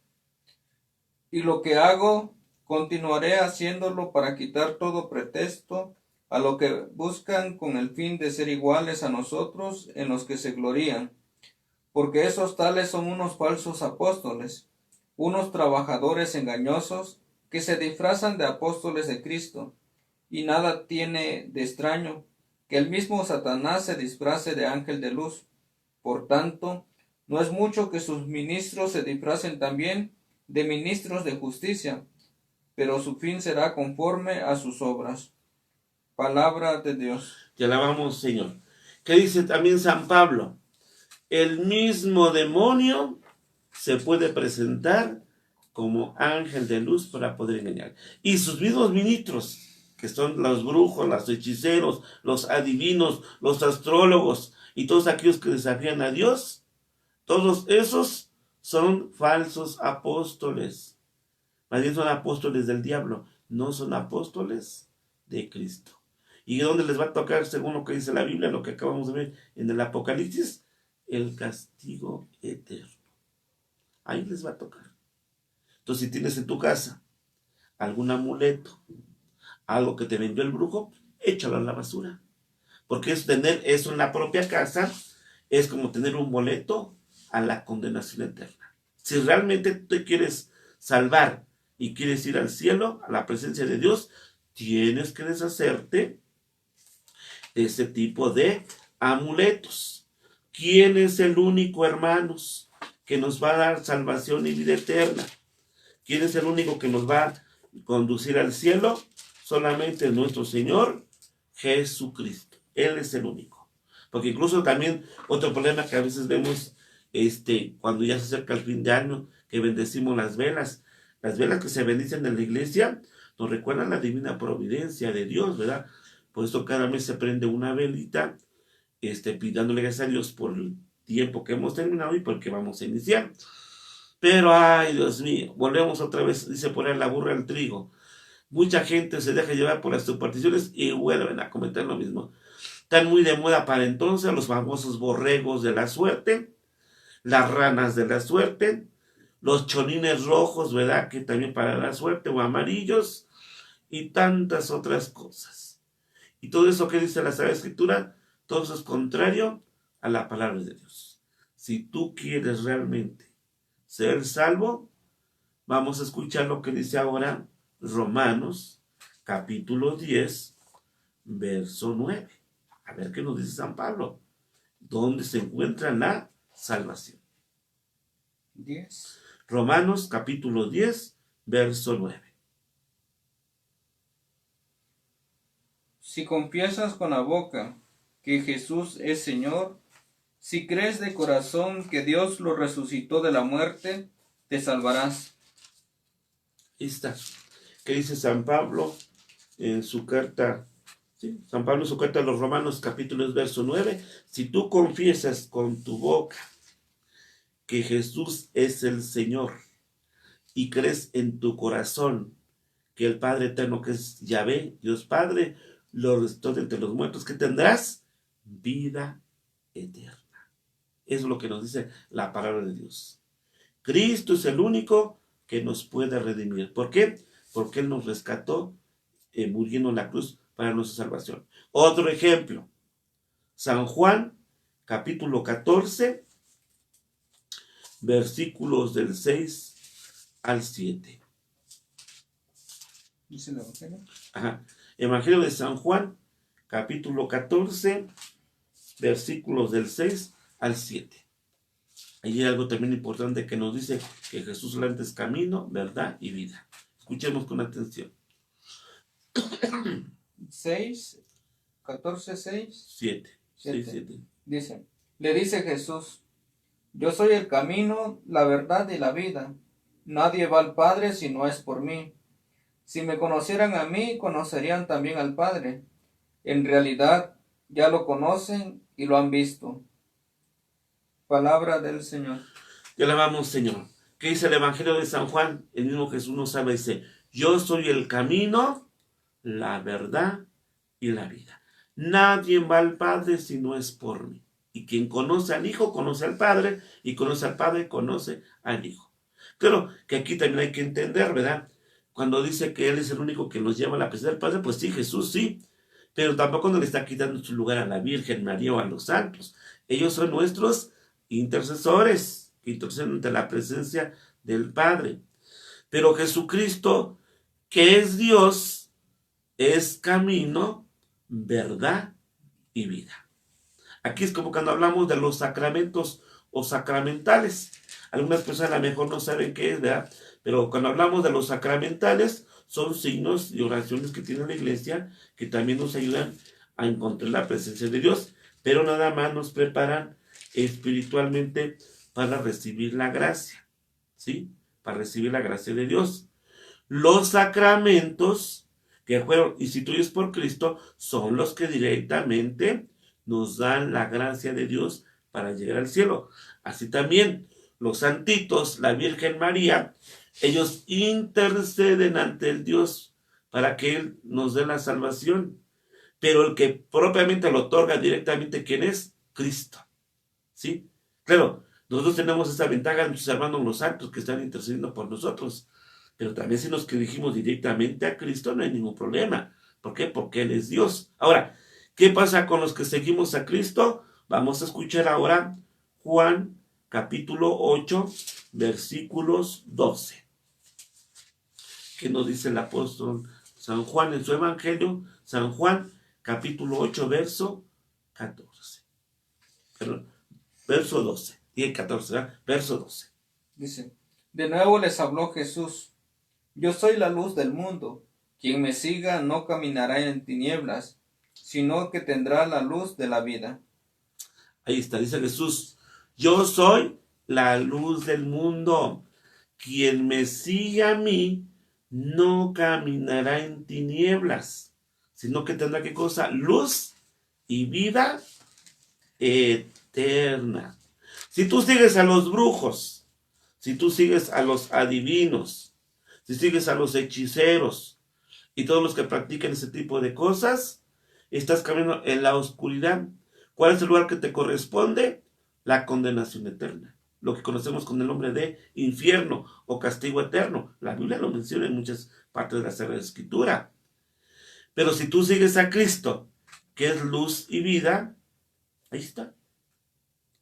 y lo que hago, continuaré haciéndolo para quitar todo pretexto a lo que buscan con el fin de ser iguales a nosotros en los que se glorían, porque esos tales son unos falsos apóstoles, unos trabajadores engañosos que se disfrazan de apóstoles de Cristo. y nada tiene de extraño que el mismo Satanás se disfrace de ángel de luz. Por tanto, no es mucho que sus ministros se disfracen también de ministros de justicia, pero su fin será conforme a sus obras. Palabra de Dios. Te alabamos, Señor. ¿Qué dice también San Pablo? El mismo demonio se puede presentar como ángel de luz para poder engañar. Y sus mismos ministros, que son los brujos, los hechiceros, los adivinos, los astrólogos y todos aquellos que desafían a Dios, todos esos son falsos apóstoles. Más bien son apóstoles del diablo, no son apóstoles de Cristo. ¿Y dónde les va a tocar, según lo que dice la Biblia, lo que acabamos de ver en el Apocalipsis? El castigo eterno. Ahí les va a tocar. Entonces, si tienes en tu casa algún amuleto, algo que te vendió el brujo, échalo a la basura. Porque es tener eso en la propia casa, es como tener un boleto a la condenación eterna. Si realmente te quieres salvar y quieres ir al cielo, a la presencia de Dios, tienes que deshacerte de ese tipo de amuletos. ¿Quién es el único, hermanos, que nos va a dar salvación y vida eterna? ¿Quién es el único que nos va a conducir al cielo? Solamente nuestro Señor Jesucristo. Él es el único. Porque incluso también otro problema que a veces vemos cuando ya se acerca el fin de año, que bendecimos las velas. Las velas que se bendicen en la iglesia nos recuerdan la divina providencia de Dios, ¿verdad? Por eso cada mes se prende una velita, pidiéndole gracias a Dios por el tiempo que hemos terminado y porque vamos a iniciar. Pero, ay, Dios mío, volvemos otra vez, dice por ahí la burra al trigo. Mucha gente se deja llevar por las supersticiones y vuelven a cometer lo mismo. Están muy de moda para entonces los famosos borregos de la suerte, las ranas de la suerte, los cholines rojos, ¿verdad? Que también para la suerte, o amarillos, y tantas otras cosas. Y todo eso que dice la Sagrada Escritura, todo eso es contrario a la palabra de Dios. Si tú quieres realmente ser salvo, vamos a escuchar lo que dice ahora Romanos, capítulo 10, verso 9. A ver qué nos dice San Pablo. ¿Dónde se encuentra la salvación? 10. Romanos, capítulo 10, verso 9. Si confiesas con la boca que Jesús es Señor, si crees de corazón que Dios lo resucitó de la muerte, te salvarás. Ahí está. ¿Qué dice San Pablo en su carta? ¿Sí? San Pablo en su carta a los Romanos, capítulo 10, verso 9. Si tú confiesas con tu boca que Jesús es el Señor y crees en tu corazón que el Padre eterno, que es Yahvé, Dios Padre, lo resucitó de entre los muertos, que tendrás vida eterna. Eso es lo que nos dice la palabra de Dios. Cristo es el único que nos puede redimir. ¿Por qué? Porque Él nos rescató muriendo en la cruz para nuestra salvación. Otro ejemplo, San Juan, capítulo 14, versículos del 6 al 7. Dice el Evangelio. Ajá. Evangelio de San Juan, capítulo 14, versículos del 6 al 7. Ahí hay algo también importante que nos dice que Jesús solamente es camino, verdad y vida. Escuchemos con atención. 6, 14, 6, 7. 7. Dice, le dice Jesús, yo soy el camino, la verdad y la vida. Nadie va al Padre si no es por mí. Si me conocieran a mí, conocerían también al Padre. En realidad, ya lo conocen y lo han visto. Palabra del Señor. Ya la vamos, Señor. ¿Qué dice el Evangelio de San Juan? El mismo Jesús nos habla y dice, yo soy el camino, la verdad y la vida. Nadie va al Padre si no es por mí. Y quien conoce al Hijo, conoce al Padre, y conoce al Padre, conoce al Hijo. Claro que aquí también hay que entender, ¿verdad? Cuando dice que Él es el único que nos lleva a la presencia del Padre, pues sí, Jesús sí, pero tampoco nos le está quitando su lugar a la Virgen María o a los santos. Ellos son nuestros intercesores, que interceden ante la presencia del Padre. Pero Jesucristo, que es Dios, es camino, verdad y vida. Aquí es como cuando hablamos de los sacramentos o sacramentales. Algunas personas a lo mejor no saben qué es, ¿verdad? Pero cuando hablamos de los sacramentales, son signos y oraciones que tiene la iglesia que también nos ayudan a encontrar la presencia de Dios, pero nada más nos preparan espiritualmente para recibir la gracia, ¿sí? Para recibir la gracia de Dios. Los sacramentos que fueron instituidos por Cristo son los que directamente nos dan la gracia de Dios para llegar al cielo. Así también los santitos, la Virgen María, ellos interceden ante el Dios para que Él nos dé la salvación. Pero el que propiamente lo otorga directamente, ¿quién es? Cristo. ¿Sí? Claro, nosotros tenemos esa ventaja de nuestros hermanos los santos que están intercediendo por nosotros. Pero también si nos dirigimos directamente a Cristo no hay ningún problema. ¿Por qué? Porque Él es Dios. Ahora, ¿qué pasa con los que seguimos a Cristo? Vamos a escuchar ahora Juan capítulo 8, versículos 12. ¿Qué nos dice el apóstol San Juan en su evangelio? San Juan capítulo 8, verso 14. Perdón, verso 12. Y el 14, ¿verdad? Verso 12. Dice, de nuevo les habló Jesús. Yo soy la luz del mundo. Quien me siga no caminará en tinieblas, sino que tendrá la luz de la vida. Ahí está, dice Jesús, yo soy la luz del mundo. Quien me sigue a mí no caminará en tinieblas, sino que tendrá, ¿qué cosa? Luz y vida eterna. Si tú sigues a los brujos, si tú sigues a los adivinos, si sigues a los hechiceros y todos los que practican ese tipo de cosas, estás caminando en la oscuridad. ¿Cuál es el lugar que te corresponde? La condenación eterna, lo que conocemos con el nombre de infierno o castigo eterno. La Biblia lo menciona en muchas partes de la Sagrada Escritura. Pero si tú sigues a Cristo, que es luz y vida, ahí está.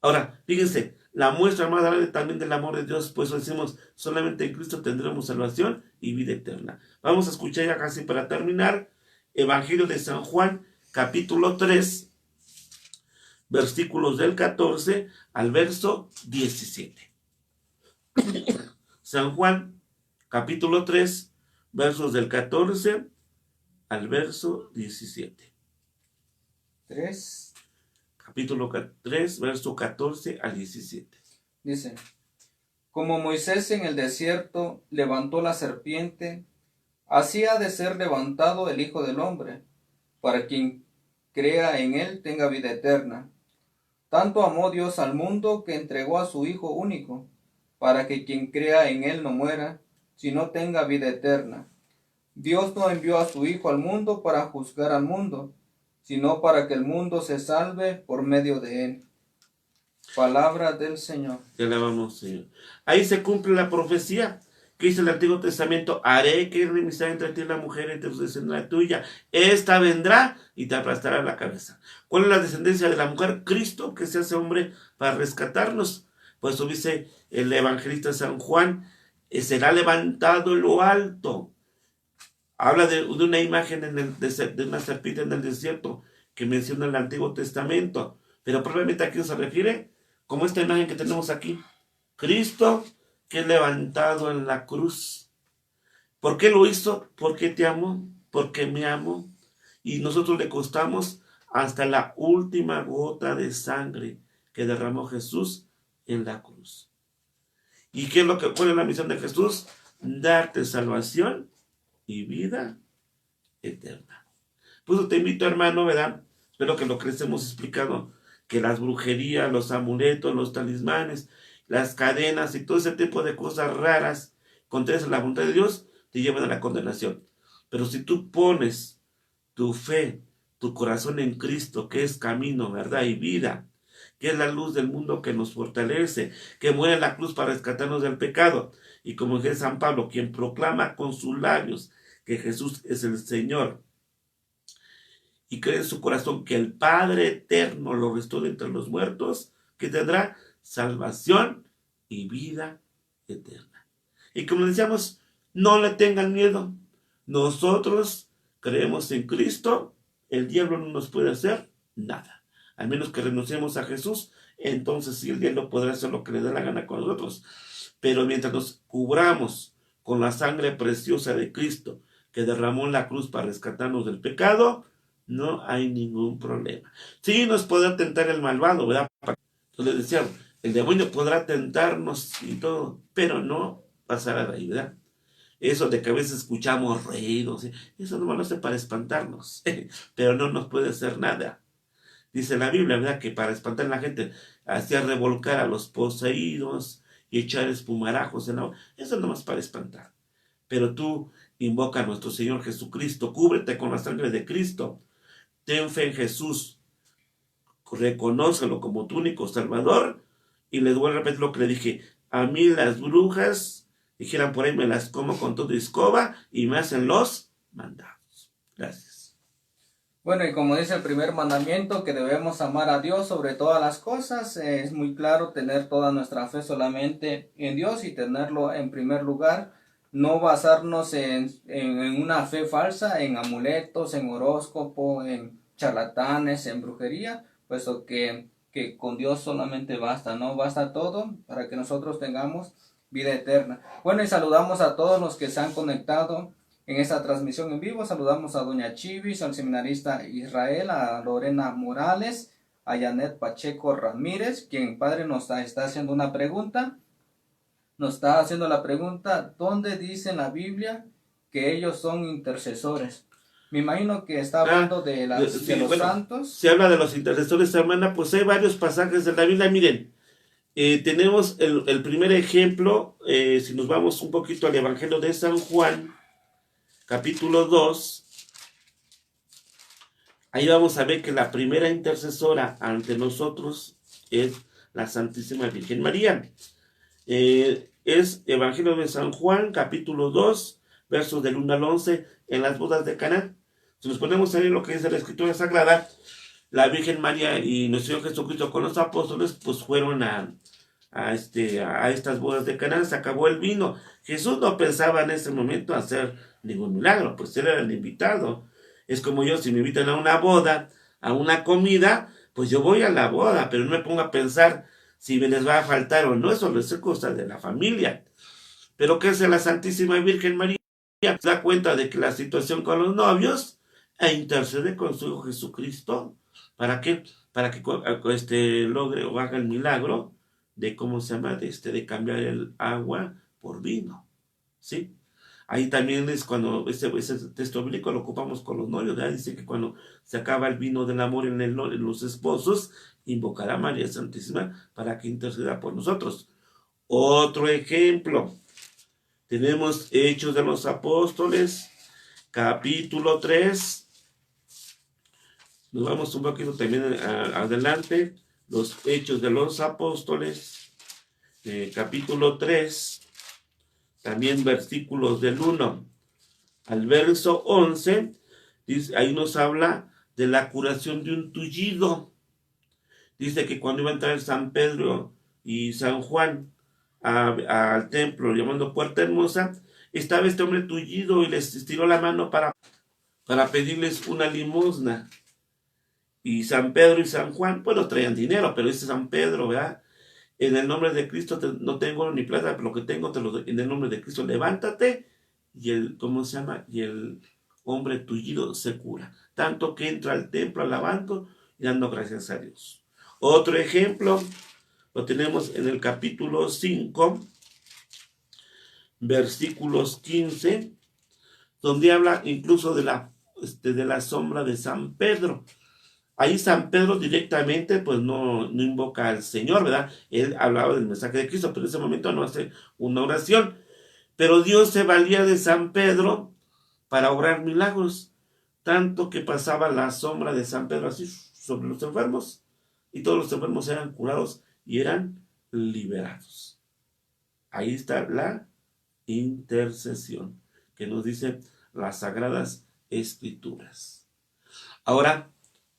Ahora, fíjense, la muestra más grande también del amor de Dios, pues decimos, solamente en Cristo tendremos salvación y vida eterna. Vamos a escuchar ya casi para terminar, Evangelio de San Juan, capítulo 3, versículos del 14 al verso 17. San Juan, capítulo 3, versos del 14 al verso 17. 3. Capítulo 3, verso 14 al 17. Dice, como Moisés en el desierto levantó la serpiente, así ha de ser levantado el Hijo del Hombre, para quien crea en él tenga vida eterna. Tanto amó Dios al mundo que entregó a su Hijo único, para que quien crea en él no muera, sino tenga vida eterna. Dios no envió a su Hijo al mundo para juzgar al mundo, sino para que el mundo se salve por medio de él. Palabra del Señor. Te alabamos, Señor. Ahí se cumple la profecía que dice el Antiguo Testamento: haré que enemistad entre ti y la mujer, entre tu descendencia tuya. Esta vendrá y te aplastará la cabeza. ¿Cuál es la descendencia de la mujer? Cristo, que se hace hombre para rescatarnos. Por eso dice el evangelista San Juan, será levantado en lo alto. Habla de una imagen de una serpiente en el desierto que menciona el Antiguo Testamento. Pero probablemente a quién se refiere, como esta imagen que tenemos aquí. Cristo que es levantado en la cruz. ¿Por qué lo hizo? Porque te amo, porque me amo. Y nosotros le costamos hasta la última gota de sangre que derramó Jesús en la cruz. ¿Y qué es lo que cuál es la misión de Jesús? Darte salvación y vida eterna. Pues te invito, hermano, ¿verdad? Espero que lo que les hemos explicado, que las brujerías, los amuletos, los talismanes, las cadenas y todo ese tipo de cosas raras contrarias a la voluntad de Dios te llevan a la condenación. Pero si tú pones tu fe, tu corazón en Cristo, que es camino, verdad y vida, que es la luz del mundo que nos fortalece, que muere en la cruz para rescatarnos del pecado, y como dice San Pablo, quien proclama con sus labios que Jesús es el Señor, y cree en su corazón que el Padre eterno lo restauró entre los muertos, que tendrá salvación y vida eterna. Y como decíamos, no le tengan miedo. Nosotros creemos en Cristo, el diablo no nos puede hacer nada. Al menos que renunciemos a Jesús, entonces sí el diablo podrá hacer lo que le dé la gana con nosotros. Pero mientras nos cubramos con la sangre preciosa de Cristo, que derramó en la cruz para rescatarnos del pecado, no hay ningún problema. Sí nos podrá tentar el malvado, ¿verdad? Entonces decía, el demonio podrá tentarnos y todo, pero no pasará de ahí, ¿verdad? Eso de que a veces escuchamos ruidos, eso no lo hace para espantarnos, pero no nos puede hacer nada. Dice la Biblia, ¿verdad? Que para espantar a la gente, hacía revolcar a los poseídos y echar espumarajos en agua. Eso no es para espantar. Pero tú invoca a nuestro Señor Jesucristo, cúbrete con la sangre de Cristo, ten fe en Jesús, reconócelo como tu único Salvador, y les voy a repetir lo que le dije, a mí las brujas, dijeran por ahí, me las como con todo y escoba, y me hacen los mandados. Gracias. Bueno, y como dice el primer mandamiento, que debemos amar a Dios sobre todas las cosas, es muy claro tener toda nuestra fe solamente en Dios y tenerlo en primer lugar, no basarnos en una fe falsa, en amuletos, en horóscopo, en charlatanes, en brujería, puesto que con Dios solamente basta, ¿no? Basta todo para que nosotros tengamos vida eterna. Bueno, y saludamos a todos los que se han conectado en esta transmisión en vivo. Saludamos a Doña Chivis, al seminarista Israel, a Lorena Morales, a Janet Pacheco Ramírez, quien padre nos está haciendo una pregunta. Nos está haciendo la pregunta, ¿dónde dice en la Biblia que ellos son intercesores? Me imagino que está hablando de los santos. Se habla de los intercesores, hermana, pues hay varios pasajes de la Biblia. Miren, tenemos el primer ejemplo, si nos vamos un poquito al Evangelio de San Juan, capítulo 2, ahí vamos a ver que la primera intercesora ante nosotros es la Santísima Virgen María. Es Evangelio de San Juan, capítulo 2, versos del 1 al 11, en las bodas de Caná. Si nos ponemos a leer lo que dice la Escritura Sagrada, la Virgen María y nuestro Señor Jesucristo con los apóstoles, pues fueron a estas bodas de Caná, se acabó el vino. Jesús no pensaba en ese momento hacer ningún milagro, pues él era el invitado. Es como yo, si me invitan a una boda, a una comida, pues yo voy a la boda, pero no me pongo a pensar si me les va a faltar o no, eso es cosa de la familia. Pero ¿qué hace la Santísima Virgen María? Se da cuenta de que la situación con los novios e intercede con su Hijo Jesucristo. ¿Para qué? Para que logre o haga el milagro de cómo se llama, de cambiar el agua por vino. ¿Sí? Ahí también es cuando ese texto bíblico lo ocupamos con los novios, ¿verdad? Dice que cuando se acaba el vino del amor en los esposos, invocará a María Santísima para que interceda por nosotros. Otro ejemplo, tenemos Hechos de los Apóstoles, capítulo 3. Nos vamos un poquito también adelante, los Hechos de los Apóstoles, capítulo 3, también versículos del 1 al verso 11, dice, ahí nos habla de la curación de un tullido. Dice que cuando iba a entrar San Pedro y San Juan al templo llamando Puerta Hermosa, estaba este hombre tullido y les estiró la mano para pedirles una limosna. Y San Pedro y San Juan, pues no traían dinero, pero dice San Pedro, ¿verdad? En el nombre de Cristo no tengo ni plata, pero lo que tengo te lo doy. En el nombre de Cristo, levántate. Y y el hombre tullido se cura. Tanto que entra al templo alabando y dando gracias a Dios. Otro ejemplo lo tenemos en el capítulo 5, versículos 15, donde habla incluso de la sombra de San Pedro. Ahí San Pedro directamente pues no invoca al Señor, ¿verdad? Él hablaba del mensaje de Cristo, pero en ese momento no hace una oración. Pero Dios se valía de San Pedro para obrar milagros, tanto que pasaba la sombra de San Pedro así sobre los enfermos, y todos los enfermos eran curados y eran liberados. Ahí está la intercesión que nos dicen las Sagradas Escrituras. Ahora,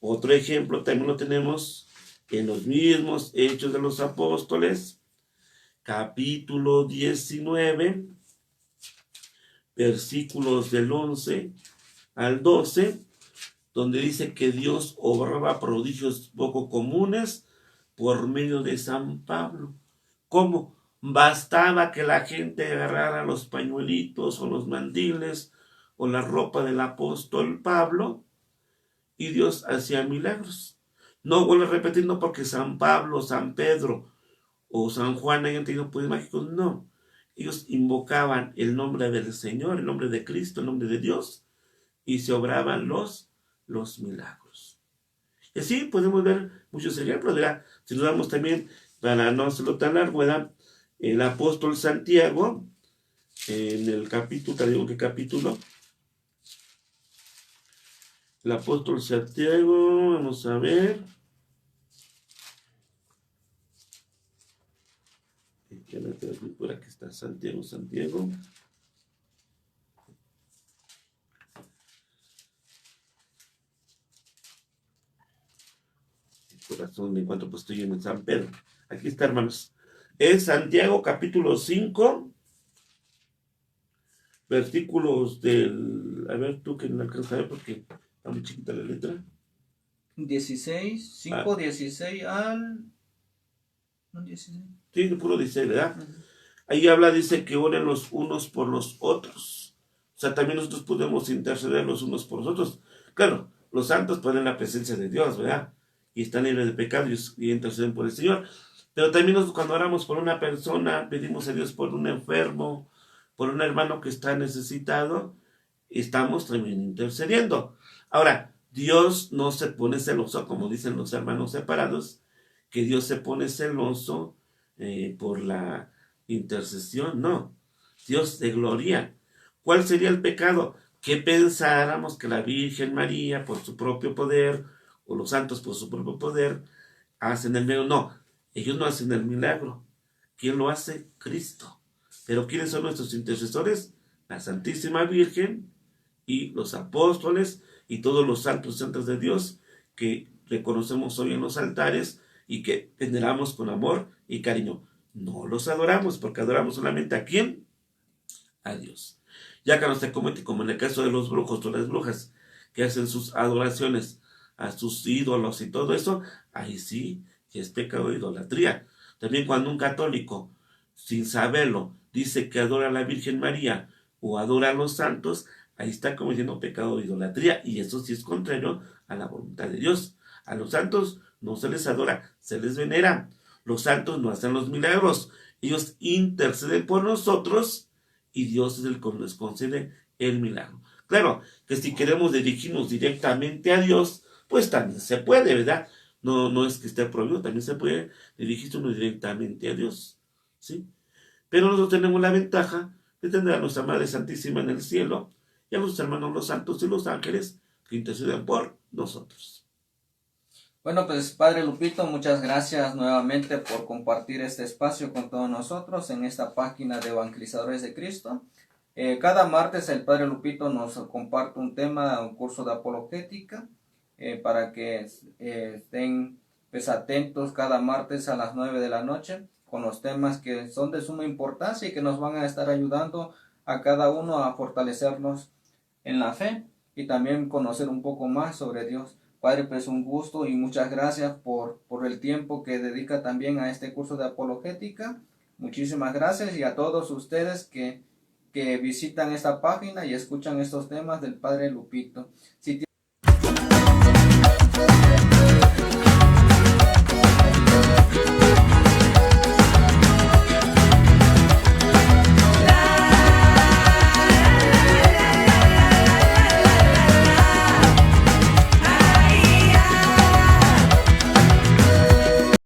otro ejemplo también lo tenemos en los mismos Hechos de los Apóstoles, capítulo 19, versículos del 11 al 12, donde dice que Dios obraba prodigios poco comunes por medio de San Pablo. ¿Cómo? Bastaba que la gente agarrara los pañuelitos o los mandiles o la ropa del apóstol Pablo y Dios hacía milagros. No vuelvo a repetir, no porque San Pablo, San Pedro o San Juan hayan tenido poderes mágicos, no. Ellos invocaban el nombre del Señor, el nombre de Cristo, el nombre de Dios, y se obraban los milagros. Y así podemos ver muchos ejemplos, ¿verdad? Si nos damos también, para no hacerlo tan largo, ¿verdad? El apóstol Santiago, en el capítulo, te digo qué capítulo. El apóstol Santiago, vamos a ver. Por aquí está Santiago. Corazón, en cuanto pues estoy en San Pedro. Aquí está, hermanos. Es Santiago capítulo 5, versículos del... A ver, tú que no alcanzas a ver porque está muy chiquita la letra. 16, 5, 16 al... ¿No 16? Sí, puro 16, ¿verdad? Ahí habla, dice que oren los unos por los otros. O sea, también nosotros podemos interceder los unos por los otros. Claro, los santos ponen la presencia de Dios, ¿verdad? Y están libres de pecado y interceden por el Señor. Pero también nosotros, cuando oramos por una persona, pedimos a Dios por un enfermo, por un hermano que está necesitado, estamos también intercediendo. Ahora, Dios no se pone celoso, como dicen los hermanos separados, que Dios se pone celoso por la intercesión, no. Dios de gloria. ¿Cuál sería el pecado? Que pensáramos que la Virgen María, por su propio poder, o los santos por su propio poder, hacen el milagro. No, ellos no hacen el milagro. ¿Quién lo hace? Cristo. Pero ¿quiénes son nuestros intercesores? La Santísima Virgen y los apóstoles y todos los santos y santas de Dios que reconocemos hoy en los altares y que veneramos con amor y cariño. No los adoramos, porque adoramos solamente ¿a quién? A Dios. Ya que no se comete, como en el caso de los brujos o las brujas, que hacen sus adoraciones a sus ídolos y todo eso, ahí sí que es pecado de idolatría. También cuando un católico, sin saberlo, dice que adora a la Virgen María o adora a los santos, ahí está cometiendo pecado de idolatría, y eso sí es contrario a la voluntad de Dios. A los santos no se les adora, se les venera. Los santos no hacen los milagros, ellos interceden por nosotros y Dios es el que les concede el milagro. Claro que si queremos dirigirnos directamente a Dios, pues también se puede, ¿verdad? No es que esté prohibido, también se puede dirigirse uno directamente a Dios, ¿sí? Pero nosotros tenemos la ventaja de tener a nuestra Madre Santísima en el cielo y a nuestros hermanos los santos y los ángeles que interceden por nosotros. Bueno, pues Padre Lupito, muchas gracias nuevamente por compartir este espacio con todos nosotros en esta página de Evangelizadores de Cristo. Cada martes el Padre Lupito nos comparte un tema, un curso de apologética, para que estén pues, atentos cada martes a las 9 de la noche con los temas que son de suma importancia y que nos van a estar ayudando a cada uno a fortalecernos en la fe y también conocer un poco más sobre Dios. Padre, pues un gusto y muchas gracias por el tiempo que dedica también a este curso de apologética. Muchísimas gracias y a todos ustedes que visitan esta página y escuchan estos temas del Padre Lupito. Si